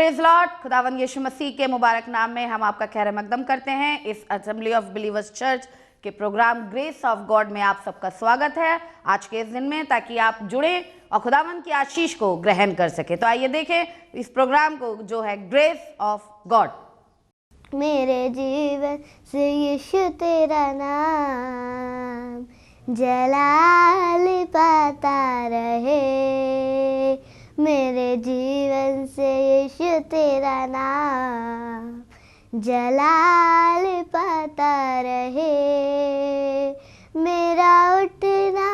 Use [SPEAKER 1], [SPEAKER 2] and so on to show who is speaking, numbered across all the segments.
[SPEAKER 1] Praise Lord. खुदावंद यीशु मसीह के मुबारक नाम में हम आपका खैर मकदम करते हैं। इस असेंबली ऑफ बिलीवर्स चर्च के प्रोग्राम ग्रेस ऑफ गॉड में आप सबका स्वागत है आज के इस दिन में, ताकि आप जुड़े और खुदावंद की आशीष को ग्रहण कर सके। तो आइए देखें इस प्रोग्राम को जो है ग्रेस ऑफ गॉड।
[SPEAKER 2] मेरे जीवन से यीशु तेरा नाम जलाल पाता रहे। मेरे जीवन से यीशु तेरा नाम जलाल पाता रहे। मेरा उठना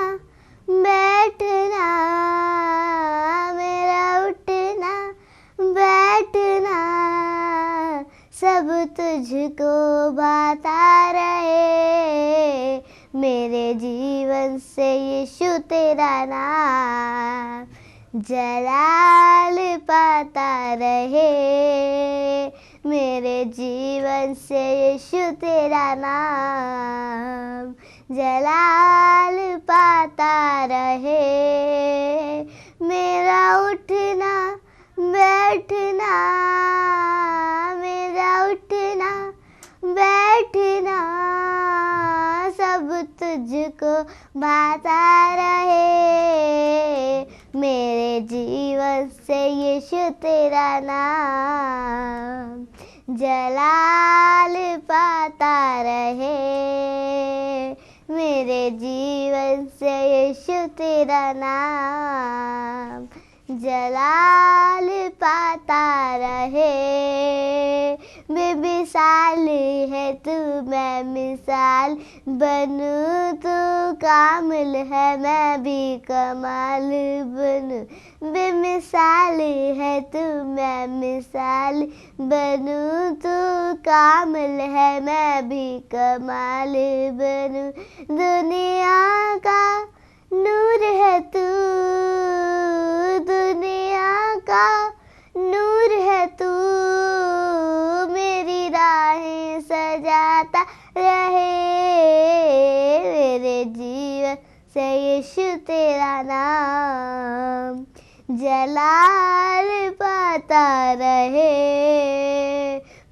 [SPEAKER 2] बैठना, मेरा उठना बैठना सब तुझको बाता रहे। मेरे जीवन से यीशु तेरा नाम जलाल पाता रहे। मेरे जीवन से यीशु तेरा नाम जलाल पाता रहे। मेरा उठना बैठना, मेरा उठना बैठना सब तुझको भाता रहे। मेरे जीवन से यीशु तेरा नाम जलाल पाता रहे। मेरे जीवन से यीशु तेरा नाम जलाल पाता रहे। बेमिसाल है तू, मैं मिसाल बनूं, तू कामिल है मैं भी कमाल बनूं। बेमिसाल है तू, मैं मिसाल बनूं, तू कामिल है मैं भी कमाल बनूं। दुनिया का नूर है तू, दुनिया का नूर है तू, मेरी राहें सजाता रहे। मेरे जीवन से यीशु तेरा नाम जलाल पाता रहे।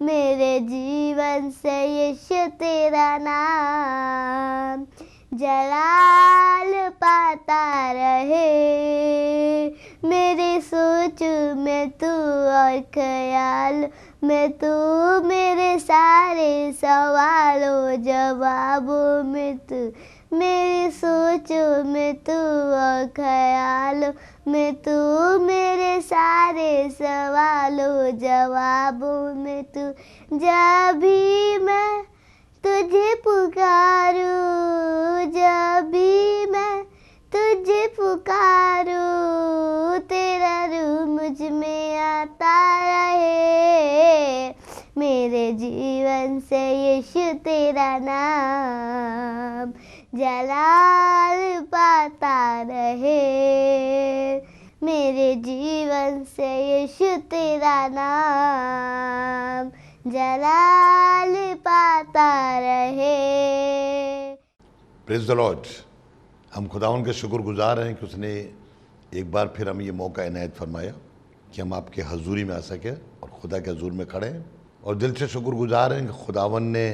[SPEAKER 2] मेरे जीवन से यीशु तेरा नाम जलाल पाता रहे। मेरे सोच में तू और ख्याल में तू, मेरे सारे सवालों जवाबों में तू। मेरी सोचों में तू और ख्यालों में तू, मेरे सारे सवालों जवाबों में तू। जब भी मैं तुझे पुकारूं, जब भी मैं तुझे पुकारूं, तेरा रूह मुझ में आता रहे। मेरे जीवन से यीशु तेरा नाम जलाल पाता रहे। मेरे जीवन से यीशु तेरा नाम जलाल पाता रहे।
[SPEAKER 3] Praise the Lord. हम खुदावन के शुक्रगुजार हैं कि उसने एक बार फिर हमें ये मौका इनायत फरमाया कि हम आपके हजूरी में आ सके और खुदा के हजूर में खड़े हैं। और दिल से शुक्रगुजार हैं कि खुदावन ने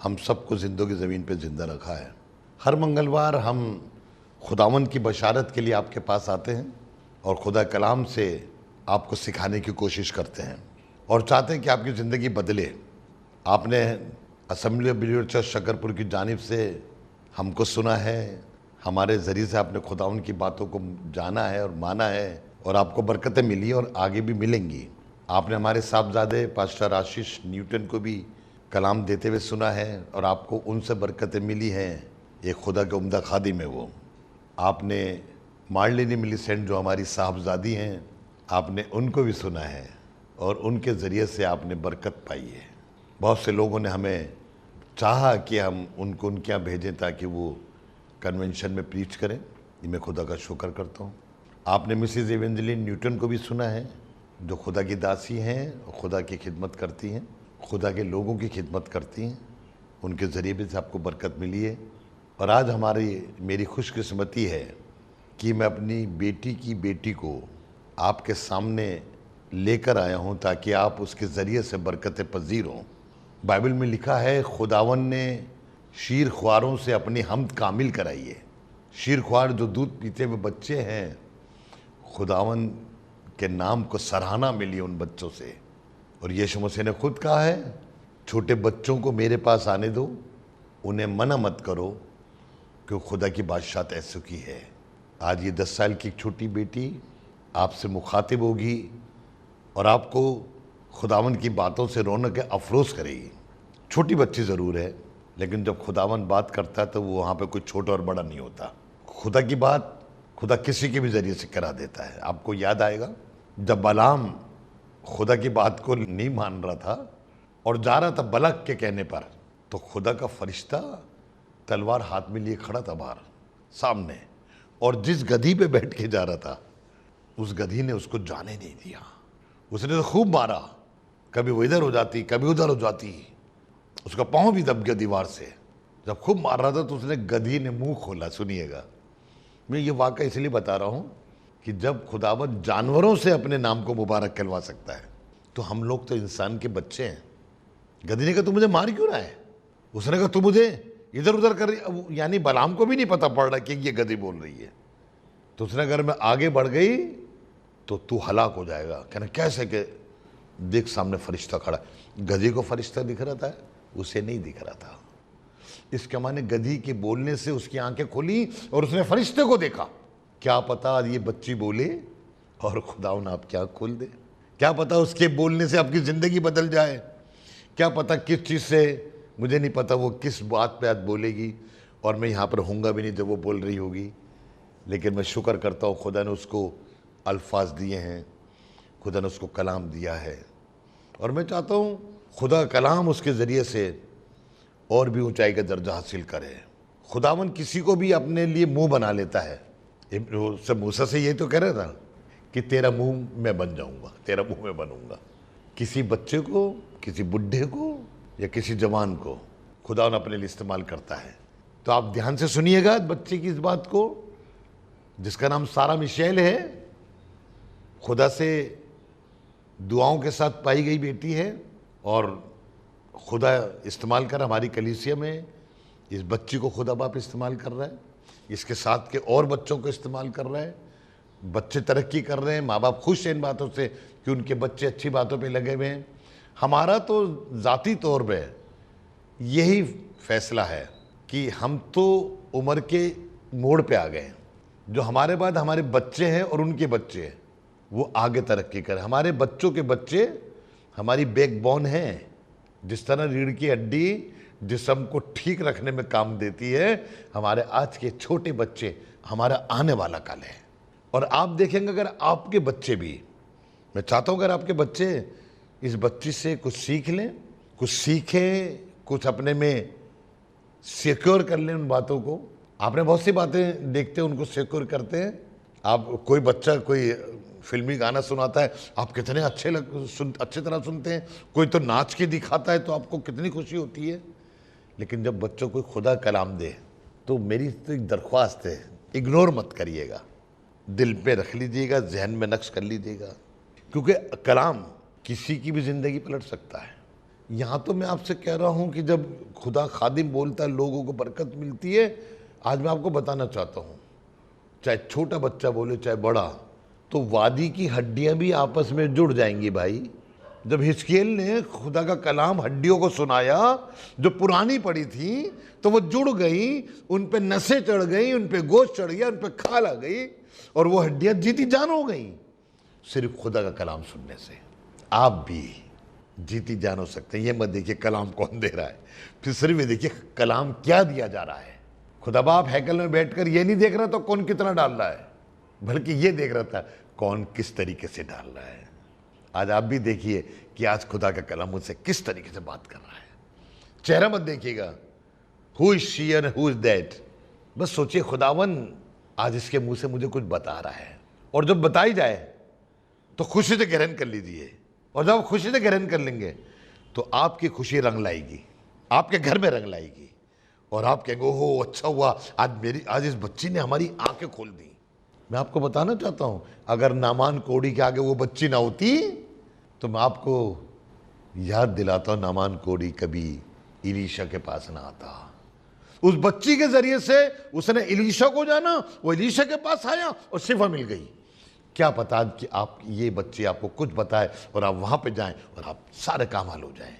[SPEAKER 3] हम सबको ज़िंदगी ज़मीन पे ज़िंदा रखा है। हर मंगलवार हम खुदावन की बशारत के लिए आपके पास आते हैं और खुदा कलाम से आपको सिखाने की कोशिश करते हैं और चाहते हैं कि आपकी ज़िंदगी बदले। आपने assembly of believers church Shakarpur की जानिब से हमको सुना है, हमारे ज़रिए से आपने खुदावन की बातों को जाना है और माना है और आपको बरकतें मिली और आगे भी मिलेंगी। आपने हमारे साहबजादे पास्टर आशीष न्यूटन को भी कलाम देते हुए सुना है और आपको उनसे बरकतें मिली हैं। एक खुदा के उम्दा खादिम है वो। आपने मार्लिनी मिलीसेंट जो हमारी साहबजादी हैं, आपने उनको भी सुना है और उनके ज़रिए से आपने बरकत पाई है। बहुत से लोगों ने हमें चाहा कि हम उनको उनके यहाँ भेजें ताकि वो कन्वेंशन में प्रीच करें। ये मैं खुदा का शुक्र करता हूँ। आपने मिसिज़ एवेंजलिन न्यूटन को भी सुना है, जो खुदा की दासी हैं, खुदा की खिदमत करती हैं, खुदा के लोगों की खिदमत करती हैं। उनके ज़रिए भी से आपको बरकत मिली है। और आज मेरी खुशकिस्मती है कि मैं अपनी बेटी की बेटी को आपके सामने लेकर आया हूं ताकि आप उसके ज़रिए से बरकत पजीर हों। बाइबल में लिखा है खुदावन ने शीर ख्वारों से अपनी हमद कामिल कराई है। शीर ख्वार जो दूध पीते हुए बच्चे हैं, खुदावन के नाम को सराहना मिली उन बच्चों से। और यीशु मसीह ने खुद कहा है, छोटे बच्चों को मेरे पास आने दो, उन्हें मना मत करो, क्योंकि खुदा की बादशाहत ऐसो की है। आज ये 10 साल की एक छोटी बेटी आपसे मुखातिब होगी और आपको खुदावन की बातों से रौनक अफरोज करेगी। छोटी बच्ची ज़रूर है, लेकिन जब खुदावन बात करता है तो वो वहाँ पे कोई छोटा और बड़ा नहीं होता। खुदा की बात खुदा किसी के भी ज़रिए से करा देता है। आपको याद आएगा जब बलाम खुदा की बात को नहीं मान रहा था और जा रहा था बलक के कहने पर, तो खुदा का फरिश्ता तलवार हाथ में लिए खड़ा था बाहर सामने, और जिस गधी पे बैठ के जा रहा था उस गधी ने उसको जाने नहीं दिया। उसने तो खूब मारा, कभी वो इधर हो जाती कभी उधर हो जाती, उसका पाँव भी दब गया दीवार से। जब खूब मार रहा था तो उसने गधी ने मुंह खोला। सुनिएगा, मैं ये वाक़या इसलिए बता रहा हूँ कि जब खुदावंद जानवरों से अपने नाम को मुबारक करवा सकता है, तो हम लोग तो इंसान के बच्चे हैं। गधी ने कहा तू मुझे मार क्यों रहा है? उसने कहा तू मुझे इधर उधर कर रही, यानी बलाम को भी नहीं पता पड़ रहा कि ये गधी बोल रही है। तो उसने अगर मैं आगे बढ़ गई तो तू हलाक हो जाएगा। कहना कैसे? के देख सामने फरिश्ता खड़ा। गधी को फरिश्ता दिख रहा था, उसे नहीं दिख रहा था। इसके माने गधी के बोलने से उसकी आंखें खुली और उसने फरिश्ते को देखा। क्या पता ये बच्ची बोले और खुदावन आपकी आंख खोल दे। क्या पता उसके बोलने से आपकी ज़िंदगी बदल जाए। क्या पता किस चीज़ से, मुझे नहीं पता वो किस बात पे आज बोलेगी, और मैं यहाँ पर होऊंगा भी नहीं जब वो बोल रही होगी। लेकिन मैं शुक्र करता हूँ खुदा ने उसको अल्फाज दिए हैं, खुदा ने उसको कलाम दिया है, और मैं चाहता हूँ खुदा कलाम उसके ज़रिए से और भी ऊंचाई का दर्जा हासिल करे। खुदावन किसी को भी अपने लिए मुंह बना लेता है। सब मूसा से ये तो कह रहा था कि तेरा मुंह मैं बन जाऊंगा, तेरा मुंह मैं बनूंगा। किसी बच्चे को, किसी बुढ़े को या किसी जवान को खुदावन अपने लिए इस्तेमाल करता है। तो आप ध्यान से सुनिएगा बच्चे की इस बात को, जिसका नाम सारा मिशेल है। खुदा से दुआओं के साथ पाई गई बेटी है, और खुदा इस्तेमाल कर हमारी कलीसिया में इस बच्ची को खुदा बाप इस्तेमाल कर रहा है। इसके साथ के और बच्चों को इस्तेमाल कर रहा है। बच्चे तरक्की कर रहे हैं, माँ बाप खुश हैं इन बातों से कि उनके बच्चे अच्छी बातों पे लगे हुए हैं। हमारा तो ज़ाती तौर पे यही फैसला है कि हम तो उम्र के मोड़ पे आ गए हैं। जो हमारे बाद हमारे बच्चे हैं और उनके बच्चे हैं, वो आगे तरक्की करें। हमारे बच्चों के बच्चे हमारी बैकबोन हैं। जिस तरह रीढ़ की हड्डी जिस्म को ठीक रखने में काम देती है, हमारे आज के छोटे बच्चे हमारा आने वाला कल है। और आप देखेंगे अगर आपके बच्चे भी, मैं चाहता हूँ अगर आपके बच्चे इस बच्ची से कुछ सीख लें, कुछ सीखें, कुछ अपने में सिक्योर कर लें उन बातों को। आपने बहुत सी बातें देखते हैं उनको सिक्योर करते हैं। आप कोई बच्चा कोई फिल्मी गाना सुनाता है, आप कितने अच्छे तरह सुनते हैं। कोई तो नाच के दिखाता है तो आपको कितनी खुशी होती है। लेकिन जब बच्चों को खुदा कलाम दे तो मेरी तो एक दरख्वास्त है, इग्नोर मत करिएगा, दिल पे रख लीजिएगा, जहन में नक्श कर लीजिएगा, क्योंकि कलाम किसी की भी ज़िंदगी पलट सकता है। यहाँ तो मैं आपसे कह रहा हूँ कि जब खुदा खादिम बोलता है लोगों को बरकत मिलती है। आज मैं आपको बताना चाहता हूँ, चाहे छोटा बच्चा बोले चाहे बड़ा, तो वादी की हड्डियाँ भी आपस में जुड़ जाएंगी भाई। जब हिजकिय्येल ने खुदा का कलाम हड्डियों को सुनाया जो पुरानी पड़ी थी, तो वो जुड़ गई, उन पे नसें चढ़ गई, उन पे गोश्त चढ़ गया, उन पे खाल आ गई, और वो हड्डियाँ जीती जान हो गई सिर्फ खुदा का कलाम सुनने से। आप भी जीती जान हो सकते हैं। ये मत देखिए कलाम कौन दे रहा है, फिर सिर्फ ये देखिए कलाम क्या दिया जा रहा है। खुदा बाप हैकल में बैठकर ये नहीं देख रहा था कौन कितना डाल रहा है, बल्कि ये देख रहा था कौन किस तरीके से डाल रहा है। आज आप भी देखिए कि आज खुदा का कलाम मुझसे किस तरीके से बात कर रहा है। चेहरा मत देखिएगा, who is she and who is that. बस सोचिए खुदावन आज इसके मुंह से मुझे कुछ बता रहा है, और जब बताई जाए तो खुशी से ग्रहण कर लीजिए। और जब खुशी से ग्रहण कर लेंगे तो आपकी खुशी रंग लाएगी, आपके घर में रंग लाएगी, और आप कहेंगे ओहो अच्छा हुआ आज इस बच्ची ने हमारी आंखें खोल दी। मैं आपको बताना चाहता हूं, अगर नामान कोड़ी के आगे वो बच्ची ना होती तो मैं आपको याद दिलाता हूं, नामान कोड़ी कभी इलीशा के पास ना आता। उस बच्ची के जरिए से उसने इलीशा को जाना, वो इलीशा के पास आया और शिफा मिल गई। क्या पता कि आप ये बच्ची आपको कुछ बताए और आप वहां पे जाएं और आप सारे काम हल हो जाएं।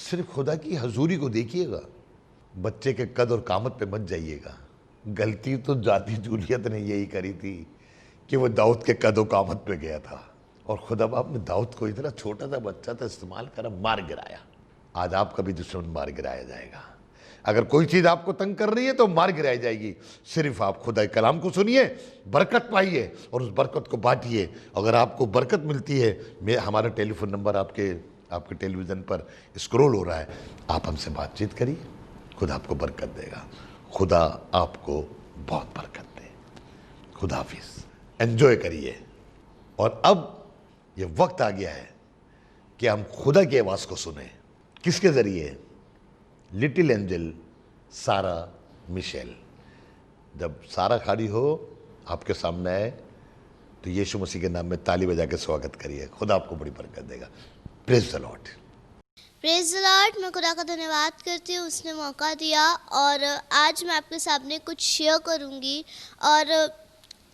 [SPEAKER 3] सिर्फ खुदा की हजूरी को देखिएगा, बच्चे के कद और कामत पे मत जाइएगा। गलती तो जाती जूलियत ने यही करी थी कि वो दाऊद के कद और कामत पे गया था और खुदा बाप ने दाऊद को इतना छोटा सा बच्चा था इस्तेमाल करा, मार गिराया। आज आपका भी दुश्मन मार गिराया जाएगा। अगर कोई चीज आपको तंग कर रही है तो मार गिराई जाएगी। सिर्फ आप खुदा के कलाम को सुनिए, बरकत पाइए और उस बरकत को बांटिए। अगर आपको बरकत मिलती है, हमारा टेलीफोन नंबर आपके टेलीविजन पर स्क्रॉल हो रहा है, आप हमसे बातचीत करिए, खुदा आपको बरकत देगा। खुदा आपको बहुत बरकत दे। खुदा हाफिज, एंजॉय करिए। और अब ये वक्त आ गया है कि हम खुदा की आवाज को सुने। किसके जरिए? लिटिल एंजल सारा मिशेल। जब सारा खड़ी हो आपके सामने आए तो यीशु मसीह के नाम में ताली बजा के स्वागत करिए। खुदा आपको बड़ी बरकत देगा। Praise the Lord.
[SPEAKER 2] Praise the Lord. मैं खुदा का धन्यवाद करती हूँ, उसने मौका दिया और आज मैं आपके सामने कुछ शेयर करूँगी। और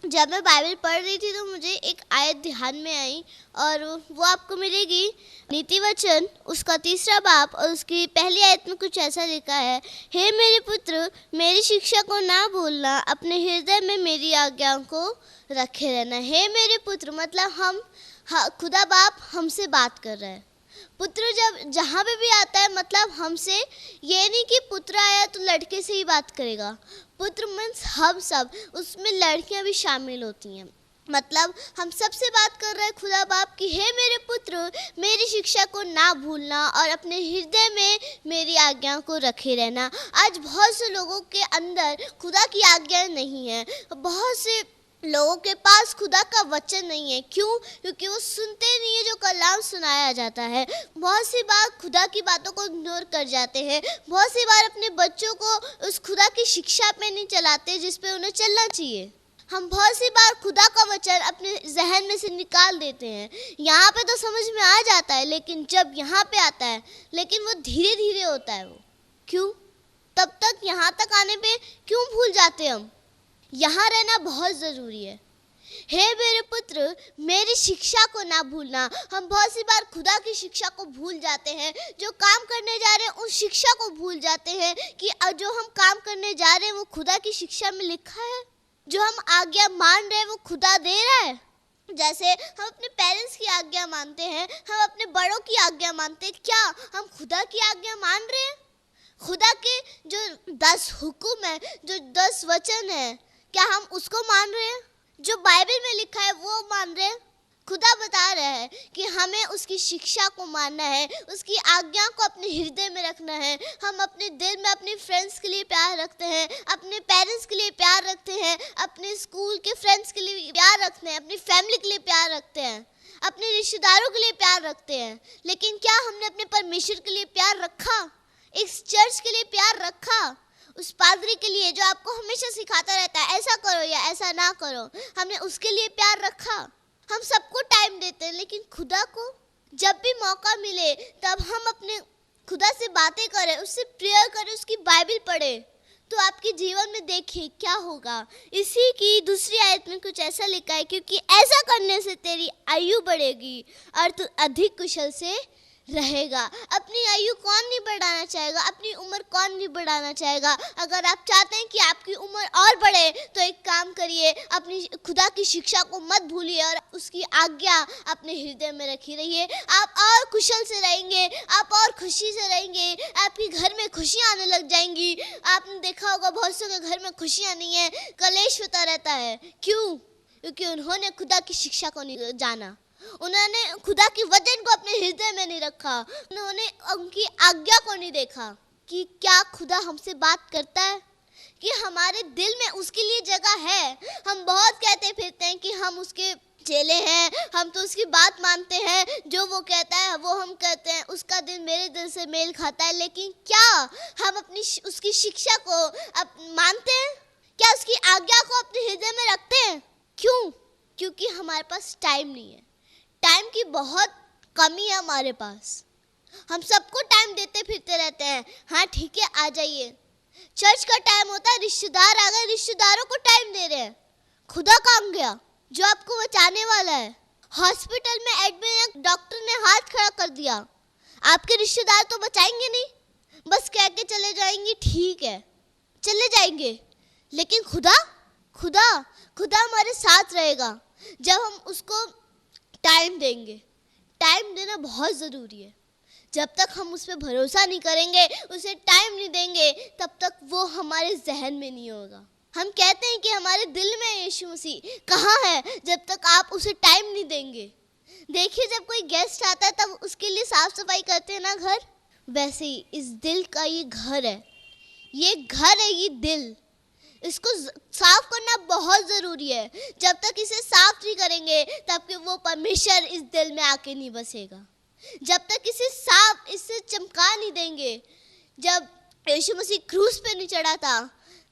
[SPEAKER 2] जब मैं बाइबल पढ़ रही थी तो मुझे एक आयत ध्यान में आई और वो आपको मिलेगी नीति वचन उसका 3 बाब और उसकी पहली आयत में कुछ ऐसा लिखा है, हे मेरे पुत्र मेरी शिक्षा को ना भूलना, अपने हृदय में मेरी आज्ञाओं को रखे रहना। हे मेरे पुत्र मतलब खुदा बाप हमसे बात कर रहा है। पुत्र जब जहाँ पे भी आता है मतलब हमसे, ये नहीं कि पुत्र आया तो लड़के से ही बात करेगा। पुत्र मीन्स हम सब, उसमें लड़कियां भी शामिल होती हैं। मतलब हम सबसे बात कर रहे हैं खुदा बाप की, हे मेरे पुत्र मेरी शिक्षा को ना भूलना और अपने हृदय में मेरी आज्ञा को रखे रहना। आज बहुत से लोगों के अंदर खुदा की आज्ञा नहीं है, बहुत से लोगों के पास खुदा का वचन नहीं है। क्यों? क्योंकि वो सुनते नहीं है जो कलाम सुनाया जाता है। बहुत सी बार खुदा की बातों को इग्नोर कर जाते हैं। बहुत सी बार अपने बच्चों को उस खुदा की शिक्षा पे नहीं चलाते जिस पे उन्हें चलना चाहिए। हम बहुत सी बार खुदा का वचन अपने जहन में से निकाल देते हैं। यहाँ पे तो समझ में आ जाता है, लेकिन जब यहाँ पे आता है लेकिन वो धीरे धीरे होता है। वो क्यों? तब तक यहाँ तक आने पे क्यों भूल जाते हम? यहाँ रहना बहुत ज़रूरी है। हे मेरे पुत्र मेरी शिक्षा को ना भूलना। हम बहुत सी बार खुदा की शिक्षा को भूल जाते हैं। जो काम करने जा रहे हैं उस शिक्षा को भूल जाते हैं कि जो हम काम करने जा रहे हैं वो खुदा की शिक्षा में लिखा है। जो हम आज्ञा मान रहे हैं वो खुदा दे रहा है। जैसे हम अपने पेरेंट्स की आज्ञा मानते हैं, हम अपने बड़ों की आज्ञा मानते हैं, क्या हम खुदा की आज्ञा मान रहे हैं? खुदा के जो 10 हुक्म है, जो 10 वचन है, क्या हम उसको मान रहे हैं? जो बाइबल में लिखा है वो मान रहे हैं? खुदा बता रहा है कि हमें उसकी शिक्षा को मानना है, उसकी आज्ञा को अपने हृदय में रखना है। हम अपने दिल में अपने फ्रेंड्स के लिए प्यार रखते हैं, अपने पेरेंट्स के लिए प्यार रखते हैं, अपने स्कूल के फ्रेंड्स के लिए प्यार रखते हैं, अपनी फैमिली के लिए प्यार रखते हैं, अपने रिश्तेदारों के लिए प्यार रखते हैं। लेकिन क्या हमने अपने परमेश्वर के लिए प्यार रखा? इस चर्च के लिए प्यार रखा? उस पादरी के लिए जो आपको हमेशा सिखाता रहता है ऐसा करो या ऐसा ना करो, हमने उसके लिए प्यार रखा? हम सबको टाइम देते हैं, लेकिन खुदा को जब भी मौका मिले तब हम अपने खुदा से बातें करें, उससे प्रेयर करें, उसकी बाइबल पढ़ें, तो आपके जीवन में देखिए क्या होगा। इसी की दूसरी आयत में कुछ ऐसा लिखा है, क्योंकि ऐसा करने से तेरी आयु बढ़ेगी और तू अधिक कुशल से रहेगा। अपनी आयु कौन नहीं बढ़ाना चाहेगा? अपनी उम्र कौन नहीं बढ़ाना चाहेगा? अगर आप चाहते हैं कि आपकी उम्र और बढ़े तो एक काम करिए, अपनी खुदा की शिक्षा को मत भूलिए और उसकी आज्ञा अपने हृदय में रखी रहिए। आप और कुशल से रहेंगे, आप और खुशी से रहेंगे, आपके घर में खुशियाँ आने लग जाएंगी। आपने देखा होगा बहुत से के घर में खुशियाँ नहीं है, कलेश होता रहता है। क्यों? क्योंकि उन्होंने खुदा की शिक्षा को नहीं जाना, उन्होंने खुदा की वचन को अपने हृदय में नहीं रखा, उन्होंने उनकी आज्ञा को नहीं देखा कि क्या खुदा हमसे बात करता है, कि हमारे दिल में उसके लिए जगह है। हम बहुत कहते फिरते हैं कि हम उसके चेले हैं, हम तो उसकी बात मानते हैं, जो वो कहता है वो हम कहते हैं, उसका दिल मेरे दिल से मेल खाता है। लेकिन क्या हम अपनी उसकी शिक्षा को मानते हैं? क्या उसकी आज्ञा को अपने हृदय में रखते हैं? क्यों? क्योंकि हमारे पास टाइम नहीं है। टाइम की बहुत कमी है हमारे पास। हम सबको टाइम देते फिरते रहते हैं, हाँ ठीक है आ जाइए। चर्च का टाइम होता है, रिश्तेदार आ गए, रिश्तेदारों को टाइम दे रहे हैं। खुदा काम गया जो आपको बचाने वाला है। हॉस्पिटल में एडमिट डॉक्टर ने हाथ खड़ा कर दिया, आपके रिश्तेदार तो बचाएंगे नहीं, बस कह के चले जाएंगे ठीक है चले जाएंगे। लेकिन खुदा खुदा खुदा हमारे साथ रहेगा जब हम उसको टाइम देंगे। टाइम देना बहुत ज़रूरी है। जब तक हम उस पर भरोसा नहीं करेंगे, उसे टाइम नहीं देंगे, तब तक वो हमारे जहन में नहीं होगा। हम कहते हैं कि हमारे दिल में यीशु मसीह कहाँ है, जब तक आप उसे टाइम नहीं देंगे। देखिए जब कोई गेस्ट आता है तब उसके लिए साफ सफाई करते हैं ना घर, वैसे ही इस दिल का ये घर है, ये घर है, ये दिल, इसको साफ करना बहुत ज़रूरी है। जब तक इसे साफ नहीं करेंगे तब कि वो परमेश्वर इस दिल में आके नहीं बसेगा। जब तक इसे साफ, इससे चमका नहीं देंगे। जब यीशु मसीह क्रूस पे नहीं चढ़ा था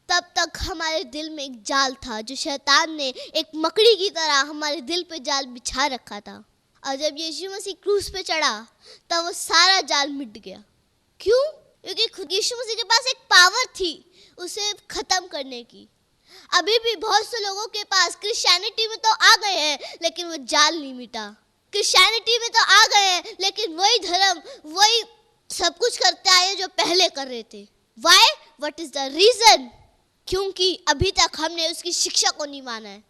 [SPEAKER 2] तब तक हमारे दिल में एक जाल था, जो शैतान ने एक मकड़ी की तरह हमारे दिल पे जाल बिछा रखा था। और जब यीशु मसीह क्रूस पे चढ़ा तब वो सारा जाल मिट गया। क्यों? क्योंकि खुद यीशु मसीह के पास एक पावर थी उसे ख़त्म करने की। अभी भी बहुत से लोगों के पास क्रिश्चियनिटी में तो आ गए हैं लेकिन वो जाल नहीं मिटा। क्रिश्चियनिटी में तो आ गए हैं लेकिन वही धर्म, वही सब कुछ करते आए जो पहले कर रहे थे। Why? What is the reason? क्योंकि अभी तक हमने उसकी शिक्षा को नहीं माना है,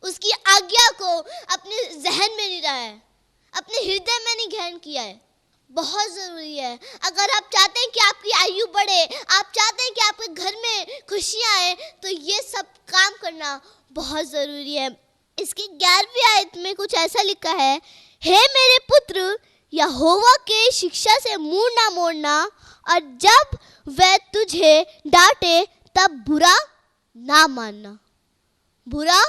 [SPEAKER 2] उसकी आज्ञा को अपने जहन में नहीं रहा है, अपने हृदय में नहीं ग्रहण किया है। बहुत ज़रूरी है। अगर आप चाहते हैं कि आपकी आयु बढ़े, आप चाहते हैं कि आपके घर में खुशियाँ आए, तो ये सब काम करना बहुत ज़रूरी है। इसकी 11वीं आयत में कुछ ऐसा लिखा है, हे मेरे पुत्र, यहोवा के शिक्षा से मुंह ना मोड़ना, और जब वह तुझे डांटे तब बुरा ना मानना। बुरा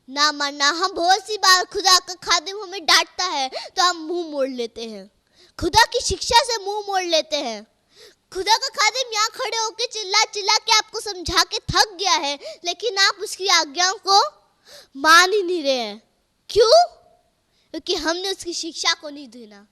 [SPEAKER 2] ना मानना। हम बहुत सी बार खुदा का खादिम हमें डांटता है तो हम मुंह मोड़ लेते हैं, खुदा की शिक्षा से मुंह मोड़ लेते हैं। खुदा का खादिम यहाँ खड़े होकर चिल्ला चिल्ला के आपको समझा के थक गया है, लेकिन आप उसकी आज्ञाओं को मान ही नहीं रहे हैं। क्यों? क्योंकि हमने उसकी शिक्षा को नहीं सुना।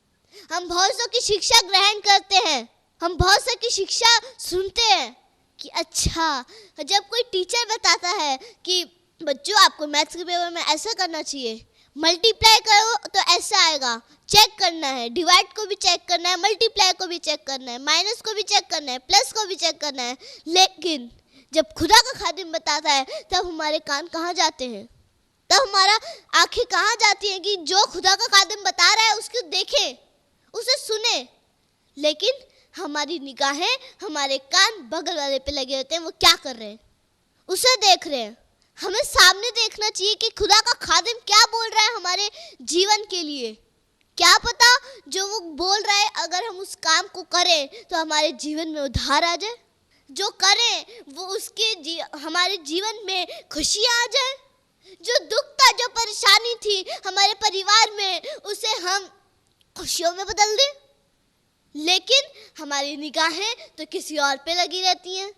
[SPEAKER 2] हम बहुत सौ की शिक्षा ग्रहण करते हैं, हम बहुत सौ की शिक्षा सुनते हैं कि अच्छा, जब कोई टीचर बताता है कि बच्चों आपको मैथ्स के पेपर में ऐसा करना चाहिए, मल्टीप्लाई करो तो ऐसा आएगा, चेक करना है, डिवाइड को भी चेक करना है, मल्टीप्लाई को भी चेक करना है, माइनस को भी चेक करना है, प्लस को भी चेक करना है। लेकिन जब खुदा का खादिम बताता है तब हमारे कान कहाँ जाते हैं, तब हमारा आंखें कहाँ जाती हैं कि जो खुदा का खादिम बता रहा है उसको देखें, उसे सुने। लेकिन हमारी निगाहें, हमारे कान बगल वाले पे लगे होते हैं, वो क्या कर रहे हैं उसे देख रहे हैं। हमें सामने देखना चाहिए कि खुदा का खादिम क्या बोल रहा है हमारे जीवन के लिए। क्या पता जो वो बोल रहा है अगर हम उस काम को करें तो हमारे जीवन में उद्धार आ जाए, जो करें वो उसके हमारे जीवन में खुशियाँ आ जाए। जो दुख था, जो परेशानी थी हमारे परिवार में, उसे हम खुशियों में बदल दें। लेकिन हमारी निगाहें तो किसी और पे लगी रहती हैं,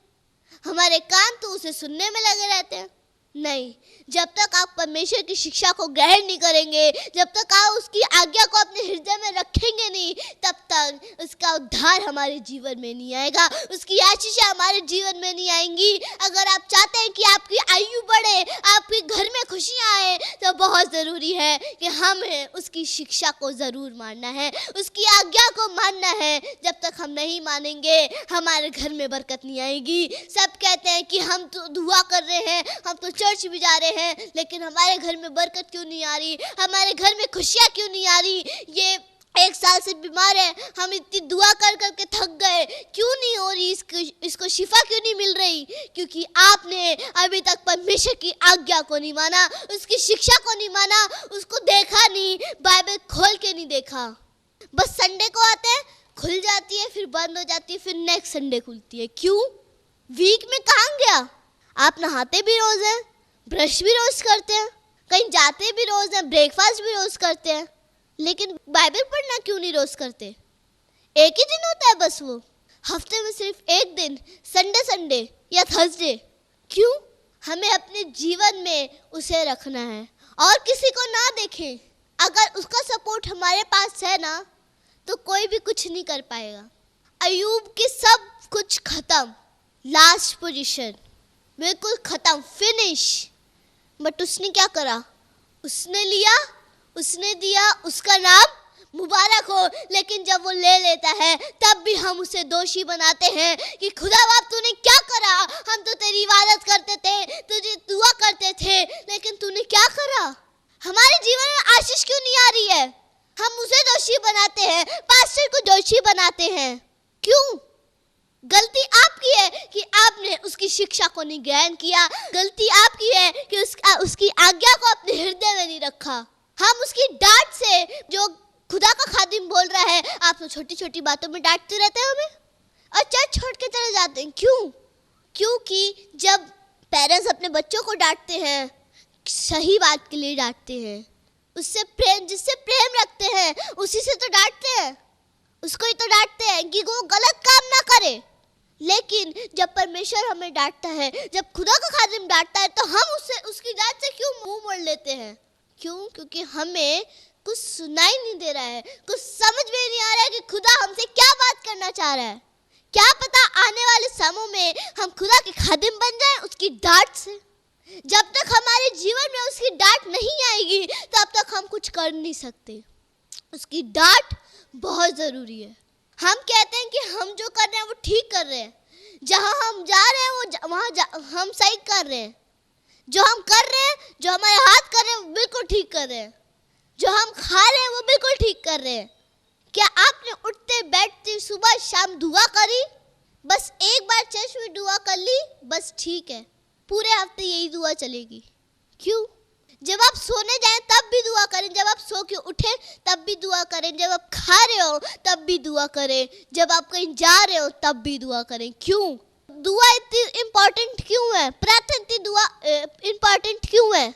[SPEAKER 2] हमारे कान तो उसे सुनने में लगे रहते हैं। नहीं, जब तक आप परमेश्वर की शिक्षा को ग्रहण नहीं करेंगे, जब तक आप उसकी आज्ञा को अपने हृदय में रखेंगे नहीं, तब तक उसका उद्धार हमारे जीवन में नहीं आएगा, उसकी आशीषें हमारे जीवन में नहीं आएंगी। अगर आप चाहते हैं कि आपकी आयु बढ़े, आपके घर में खुशियाँ आए, तो बहुत ज़रूरी है कि हमें उसकी शिक्षा को ज़रूर मानना है, उसकी आज्ञा को मानना है। जब तक हम नहीं मानेंगे हमारे घर में बरकत नहीं आएगी। सब कहते हैं कि हम तो दुआ कर रहे हैं, हम तो चर्च भी जा रहे हैं, लेकिन हमारे घर में बरकत क्यों नहीं आ रही, हमारे घर में खुशियाँ क्यों नहीं आ रही। ये 1 साल से बीमार है, हम इतनी दुआ कर करके थक गए, क्यों नहीं हो रही, इसको शिफा क्यों नहीं मिल रही? क्योंकि आपने अभी तक परमेश्वर की आज्ञा को नहीं माना, उसकी शिक्षा को नहीं माना, उसको देखा नहीं, बाइबल खोल के नहीं देखा। बस संडे को आते हैं, खुल जाती है, फिर बंद हो जाती है, फिर नेक्स्ट संडे खुलती है। क्यों? वीक में कहाँ गया? आप नहाते भी रोज़ हैं, ब्रश भी रोज़ करते हैं, कहीं जाते भी रोज़ हैं, ब्रेकफास्ट भी रोज़ करते हैं, लेकिन बाइबल पढ़ना क्यों नहीं रोज़ करते? एक ही दिन होता है बस वो, हफ्ते में सिर्फ एक दिन, संडे या थर्सडे। क्यों? हमें अपने जीवन में उसे रखना है और किसी को ना देखें। अगर उसका सपोर्ट हमारे पास है ना तो कोई भी कुछ नहीं कर पाएगा। अयूब के सब कुछ खत्म, लास्ट पोजीशन, बिल्कुल खत्म, फिनिश। बट उसने क्या करा? उसने लिया, उसने दिया, उसका नाम मुबारक हो। लेकिन जब वो ले लेता है तब भी हम उसे दोषी बनाते हैं कि खुदा बाप तूने क्या करा? हम तो तेरी इबादत करते थे, तुझे दुआ करते थे, लेकिन तूने क्या करा? हमारे जीवन में आशीष क्यों नहीं आ रही है? हम उसे दोषी बनाते हैं, पास्टर को दोषी बनाते हैं। क्यों? गलती आपकी है कि आपने उसकी शिक्षा को नहीं ग्रहण किया। गलती आपकी है कि उसकी आज्ञा को अपने हृदय में नहीं रखा। हम उसकी डांट से, जो खुदा का खादिम बोल रहा है, आप तो छोटी छोटी बातों में डांटते रहते हैं हमें और चर्च छोड़ के चले जाते हैं। क्यों? क्योंकि जब पेरेंट्स अपने बच्चों को डांटते हैं, सही बात के लिए डांटते हैं, उससे प्रेम, जिससे प्रेम रखते हैं उसी से तो डांटते हैं, उसको ही तो डांटते हैं कि वो गलत काम ना करे। लेकिन जब परमेश्वर हमें डांटता है, जब खुदा का खादिम डांटता है, तो हम उसकी डांट से क्यों मुंह मोड़ लेते हैं? क्यों? क्योंकि हमें कुछ सुनाई नहीं दे रहा है, कुछ समझ में नहीं आ रहा है कि खुदा हमसे क्या बात करना चाह रहा है। क्या पता आने वाले समय में हम खुदा के खादिम बन जाएं उसकी डांट से। जब तक हमारे जीवन में उसकी डांट नहीं आएगी तब तक हम कुछ कर नहीं सकते। उसकी डांट बहुत ज़रूरी है। हम कहते हैं कि हम जो कर रहे हैं वो ठीक कर रहे हैं, जहाँ हम जा रहे हैं वहाँ हम सही कर रहे हैं, जो हम कर रहे हैं, जो हमारे हाथ कर रहे हैं वो बिल्कुल ठीक कर रहे हैं, जो हम खा रहे हैं वो बिल्कुल ठीक कर रहे हैं। क्या आपने उठते बैठते सुबह शाम दुआ करी? बस एक बार चर्च में दुआ कर ली, बस ठीक है, पूरे हफ्ते यही दुआ चलेगी? क्यों? जब आप सोने जाएं तब भी दुआ करें, जब आप सो के उठें तब भी दुआ करें, जब आप खा रहे हो तब भी दुआ करें, जब आप कहीं जा रहे हो तब भी दुआ करें। क्यों? दुआ इतनी इम्पोर्टेंट क्यों है? प्रार्थना इतनी दुआ इम्पोर्टेंट क्यों है?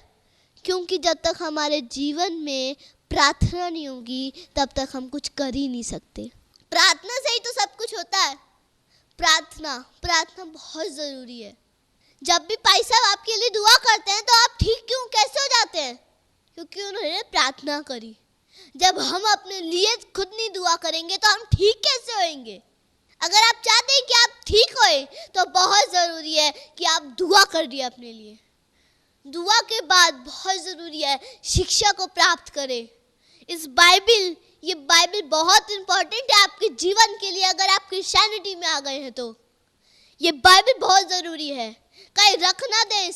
[SPEAKER 2] क्योंकि जब तक हमारे जीवन में प्रार्थना नहीं होगी तब तक हम कुछ कर ही नहीं सकते। प्रार्थना से ही तो सब कुछ होता है। प्रार्थना बहुत ज़रूरी है। जब भी भाई साहब आपके लिए दुआ करते हैं तो आप ठीक क्यों, कैसे हो जाते हैं? क्योंकि उन्होंने प्रार्थना करी। जब हम अपने लिए खुद नहीं दुआ करेंगे तो हम ठीक कैसे होएंगे? अगर आप चाहते हैं कि आप ठीक होए तो बहुत ज़रूरी है कि आप दुआ करिए अपने लिए। दुआ के बाद बहुत ज़रूरी है शिक्षा को प्राप्त करें। ये बाइबल बहुत इम्पोर्टेंट है आपके जीवन के लिए। अगर आप क्रिश्चियनिटी में आ गए हैं तो ये बाइबल बहुत ज़रूरी है। कहीं रख ना दें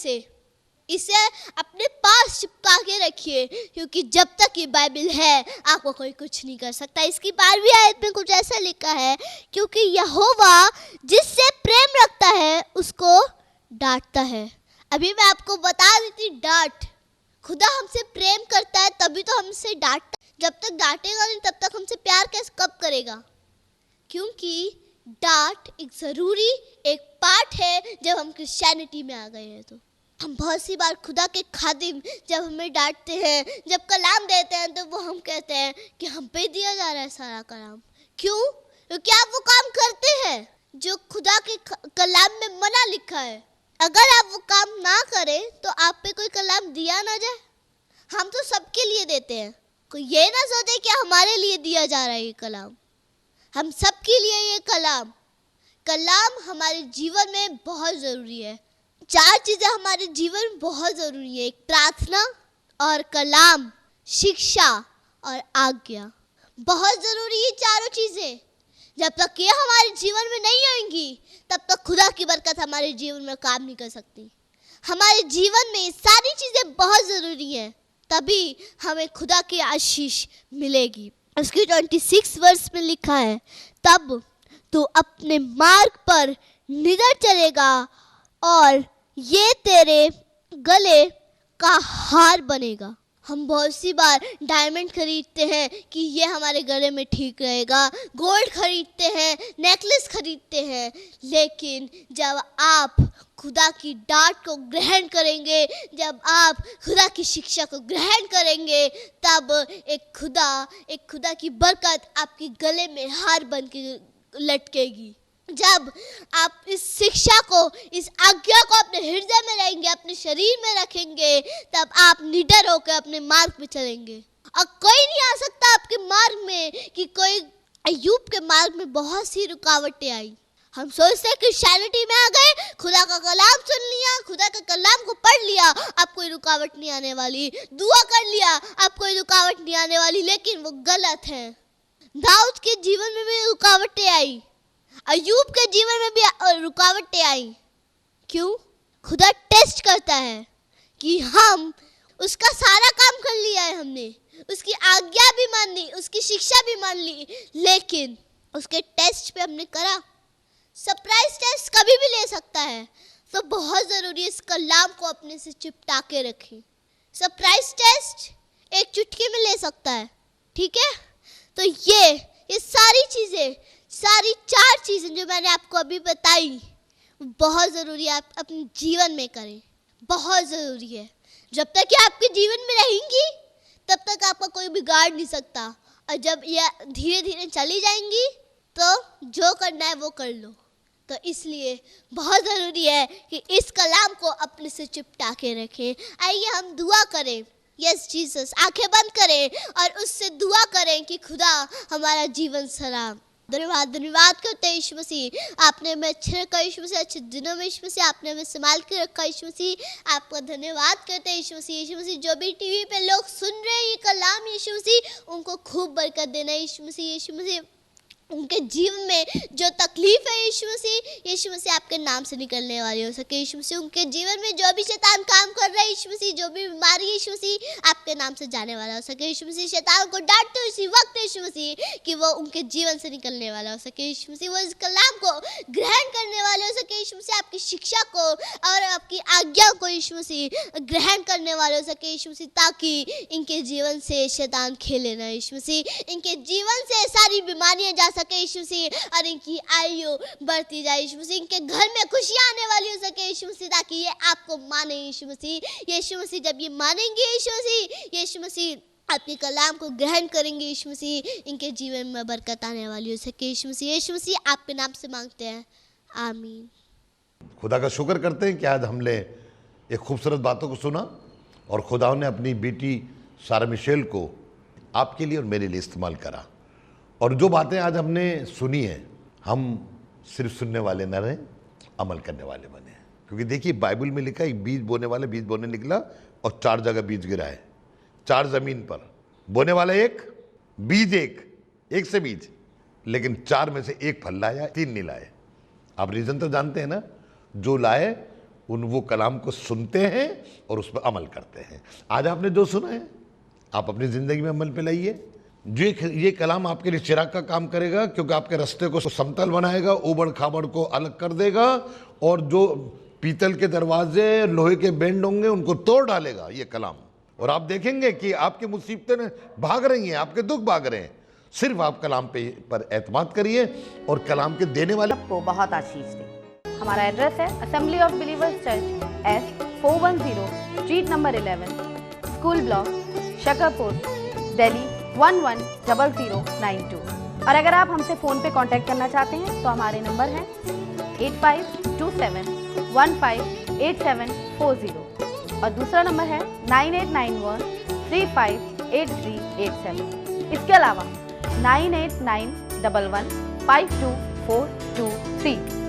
[SPEAKER 2] इसे अपने पास चिपका के रखिए, क्योंकि जब तक ये बाइबल है आपको कोई कुछ नहीं कर सकता। इसकी 12वीं आयत में कुछ ऐसा लिखा है, क्योंकि यहोवा जिससे प्रेम रखता है उसको डांटता है। अभी मैं आपको बता दी थी डांट। खुदा हमसे प्रेम करता है तभी तो हमसे डांटता। जब तक डांटेगा नहीं तब तक हमसे प्यार कैसे कब करेगा? क्योंकि डांट एक ज़रूरी एक पार्ट है जब हम क्रिश्चियनिटी में आ गए हैं। तो हम बहुत सी बार खुदा के खादिम जब हमें डांटते हैं, जब कलाम देते हैं, तो वो हम कहते हैं कि हम पे दिया जा रहा है सारा कलाम। क्यों? क्योंकि आप वो काम करते हैं जो खुदा के कलाम में मना लिखा है। अगर आप वो काम ना करें तो आप पे कोई कलाम दिया ना जाए। हम तो सबके लिए देते हैं, कोई ये ना सोचे कि हमारे लिए दिया जा रहा है ये कलाम। हम सबके लिए ये कलाम हमारे जीवन में बहुत ज़रूरी है। 4 चीज़ें हमारे जीवन में बहुत ज़रूरी है, एक प्रार्थना और कलाम, शिक्षा और आज्ञा। बहुत ज़रूरी है चारों चीज़ें। जब तक ये हमारे जीवन में नहीं आएंगी तब तक खुदा की बरकत हमारे जीवन में काम नहीं कर सकती। हमारे जीवन में ये सारी चीज़ें बहुत ज़रूरी हैं, तभी हमें खुदा की आशीष मिलेगी। उसकी 26 वर्ष में लिखा है, तब तू अपने मार्ग पर निडर चलेगा और ये तेरे गले का हार बनेगा। हम बहुत सी बार डायमंड खरीदते हैं कि ये हमारे गले में ठीक रहेगा, गोल्ड खरीदते हैं, नेकलेस खरीदते हैं, लेकिन जब आप खुदा की डांट को ग्रहण करेंगे, जब आप खुदा की शिक्षा को ग्रहण करेंगे, तब एक खुदा की बरकत आपके गले में हार बन के लटकेगी। जब आप इस शिक्षा को, इस आज्ञा को अपने हृदय में रहेंगे, अपने शरीर में रखेंगे, तब आप निडर होकर अपने मार्ग पे चलेंगे। और कोई नहीं आ सकता आपके मार्ग में कि कोई अय्यूब के मार्ग में बहुत सी रुकावटें आई। हम सोचते हैं क्रिश्चियनिटी में आ गए, खुदा का कलाम सुन लिया, खुदा के कलाम को पढ़ लिया, अब कोई रुकावट नहीं आने वाली, दुआ कर लिया, अब कोई रुकावट नहीं आने वाली, लेकिन वो गलत है। दाऊद के जीवन में भी रुकावटें आई, अय्यूब के जीवन में भी रुकावटें आई। क्यों? खुदा टेस्ट करता है कि हम उसका सारा काम कर लिया है, हमने उसकी आज्ञा भी मान ली, उसकी शिक्षा भी मान ली, लेकिन उसके टेस्ट पे हमने करा। सरप्राइज टेस्ट कभी भी ले सकता है, तो बहुत ज़रूरी है इस कलाम को अपने से चिपटा के रखें। सरप्राइज टेस्ट एक चुटकी में ले सकता है, ठीक है? तो ये सारी चीज़ें, सारी 4 चीज़ें जो मैंने आपको अभी बताई, बहुत ज़रूरी है आप अपने जीवन में करें, बहुत ज़रूरी है। जब तक कि आपके जीवन में रहेंगी तब तक आपका कोई बिगाड़ नहीं सकता, और जब ये धीरे धीरे चली जाएंगी तो जो करना है वो कर लो। तो इसलिए बहुत ज़रूरी है कि इस कलाम को अपने से चिपटा के रखें। आइए हम दुआ करें। यस जीसस, आंखें बंद करें और उससे दुआ करें कि खुदा हमारा जीवन सलाम। धन्यवाद करते हैं यीशु मसीह, आपने हमें अच्छे रखा यीशु मसीह, अच्छे दिनों में यीशु मसीह आपने हमें संभाल के रखा यीशु मसीह। आपका धन्यवाद करते हैं यीशु मसीह। यीशु मसीह, जो भी टीवी पे लोग सुन रहे हैं ये कलाम यीशु मसीह, उनको खूब बरकत देना यीशु मसीह। यीशु मसीह, उनके जीवन में जो तकलीफ है यीशु मसीह आपके नाम से निकलने वाली हो सके यीशु मसीह। उनके जीवन में जो भी शैतान काम कर रहा है यीशु मसीह, जो भी बीमारी यीशु मसीह आपके नाम से जाने वाला हो सके यीशु मसीह। शैतान को डांटते उसी वक्त यीशु मसीह कि वो उनके जीवन से निकलने वाला हो सके यीशु मसीह। वो इस कलाम को ग्रहण करने वाले हो सके यीशु मसीह, आपकी शिक्षा को और आपकी आज्ञा को यीशु मसीह ग्रहण करने वाले हो सके यीशु मसीह, ताकि इनके जीवन से शैतान खेले ना यीशु मसीह। इनके जीवन से सारी बीमारियां जा सके यीशु मसीह, और इनकी आयु बढ़ती जाए यीशु मसीह। इनके घर में खुशियां आने वाली हो सके यीशु मसीह, ताकि ये आपको माने यीशु मसीह। यीशु मसीह, जब ये मानेंगे यीशु मसीह आपके कलाम को ग्रहण करेंगे यीशु मसीह, इनके जीवन में बरकत आने वाली हो सके यीशु मसीह आपके नाम से मांगते हैं, आमीन।
[SPEAKER 3] खुदा का शुक्र करते हैं कि आज हमने एक खूबसूरत बातों को सुना और खुदा ने अपनी बेटी सारा मिशेल को आपके लिए और मेरे लिए इस्तेमाल करा। और जो बातें आज हमने सुनी हैं, हम सिर्फ सुनने वाले न रहें, अमल करने वाले बने। क्योंकि देखिए बाइबल में लिखा है बीज बोने वाले बीज बोने निकला और 4 जगह बीज गिरा है, 4 जमीन पर। बोने वाला एक, बीज एक से बीज, लेकिन 4 में से 1 फल लाया, 3 नहीं लाए। आप रीज़न तो जानते हैं ना, जो लाए वो कलाम को सुनते हैं और उस पर अमल करते हैं। आज आपने जो सुना है आप अपनी ज़िंदगी में अमल पे लाइए। जो ये कलाम आपके लिए चिराग का काम करेगा, क्योंकि आपके रास्ते को समतल बनाएगा, ऊबड़ खाबड़ को अलग कर देगा, और जो पीतल के दरवाजे लोहे के बेंड होंगे उनको तोड़ डालेगा ये कलाम। और आप देखेंगे कि आपकी मुसीबतें भाग रही हैं, आपके दुख भाग रहे हैं। सिर्फ आप कलाम पर एतमाद करिए और कलाम के देने वाले
[SPEAKER 1] को बहुत आशीष दे। हमारा एड्रेस है assembly of believers church, S410 street number 11, school block, Shakarpur, Delhi 110092। और अगर आप हमसे फ़ोन पे कांटेक्ट करना चाहते हैं तो हमारे नंबर हैं 8527158740 और दूसरा नंबर है 9891358387। इसके अलावा 9891152423